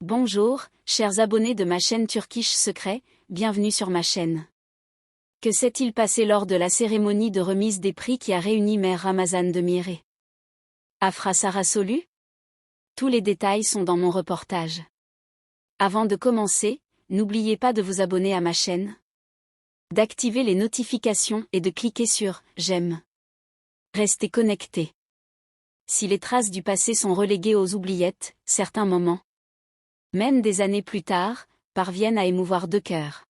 Bonjour, chers abonnés de ma chaîne Turkish Secret, bienvenue sur ma chaîne. Que s'est-il passé lors de la cérémonie de remise des prix qui a réuni Mère Ramazan Demir et Afra Sarasolu? Tous les détails sont dans mon reportage. Avant de commencer, n'oubliez pas de vous abonner à ma chaîne, d'activer les notifications et de cliquer sur « J'aime ». Restez connectés. Si les traces du passé sont reléguées aux oubliettes, certains moments, même des années plus tard, parviennent à émouvoir deux cœurs.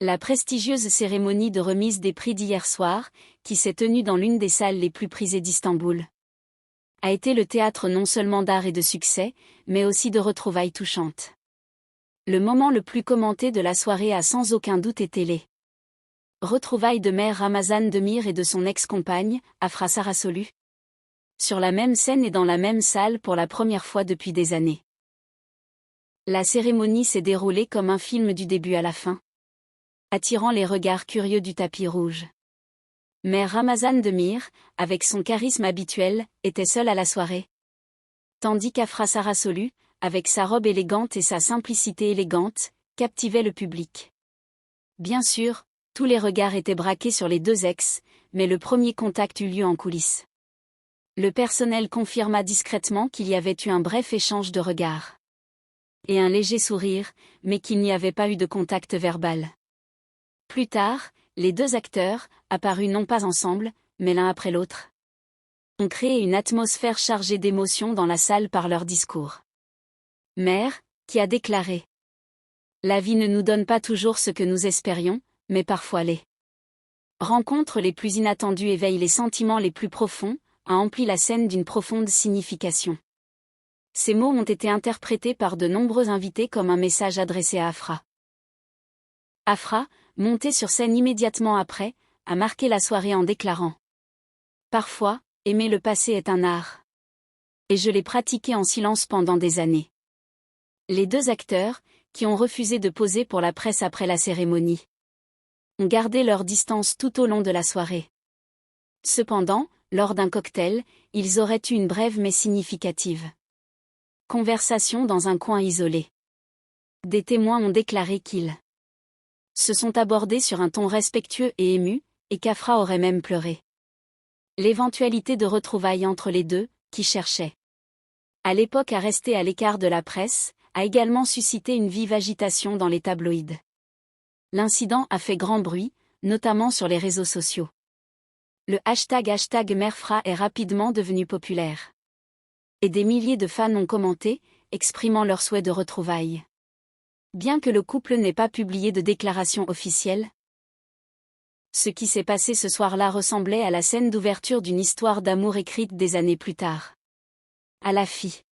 La prestigieuse cérémonie de remise des prix d'hier soir, qui s'est tenue dans l'une des salles les plus prisées d'Istanbul, a été le théâtre non seulement d'art et de succès, mais aussi de retrouvailles touchantes. Le moment le plus commenté de la soirée a sans aucun doute été les retrouvailles de Mère Ramazan Demir et de son ex-compagne, Afra Sarasolu, sur la même scène et dans la même salle pour la première fois depuis des années. La cérémonie s'est déroulée comme un film du début à la fin, attirant les regards curieux du tapis rouge. Mère Ramazan Demir, avec son charisme habituel, était seule à la soirée, tandis qu'Afra Sarasolu, avec sa robe élégante et sa simplicité élégante, captivait le public. Bien sûr, tous les regards étaient braqués sur les deux ex, mais le premier contact eut lieu en coulisses. Le personnel confirma discrètement qu'il y avait eu un bref échange de regards et un léger sourire, mais qu'il n'y avait pas eu de contact verbal. Plus tard, les deux acteurs, apparus non pas ensemble, mais l'un après l'autre, ont créé une atmosphère chargée d'émotions dans la salle par leur discours. Mère, qui a déclaré: « La vie ne nous donne pas toujours ce que nous espérions, mais parfois les rencontres les plus inattendues éveillent les sentiments les plus profonds », a empli la scène d'une profonde signification. Ces mots ont été interprétés par de nombreux invités comme un message adressé à Afra. Afra, montée sur scène immédiatement après, a marqué la soirée en déclarant: « Parfois, aimer le passé est un art. Et je l'ai pratiqué en silence pendant des années. » Les deux acteurs, qui ont refusé de poser pour la presse après la cérémonie, ont gardé leur distance tout au long de la soirée. Cependant, lors d'un cocktail, ils auraient eu une brève mais significative conversation dans un coin isolé. Des témoins ont déclaré qu'ils se sont abordés sur un ton respectueux et ému, et qu'Afra aurait même pleuré. L'éventualité de retrouvailles entre les deux, qui cherchaient à l'époque à rester à l'écart de la presse, a également suscité une vive agitation dans les tabloïds. L'incident a fait grand bruit, notamment sur les réseaux sociaux. Le hashtag Merfra est rapidement devenu populaire. Et des milliers de fans ont commenté, exprimant leur souhait de retrouvailles. Bien que le couple n'ait pas publié de déclaration officielle, ce qui s'est passé ce soir-là ressemblait à la scène d'ouverture d'une histoire d'amour écrite des années plus tard. À la fille.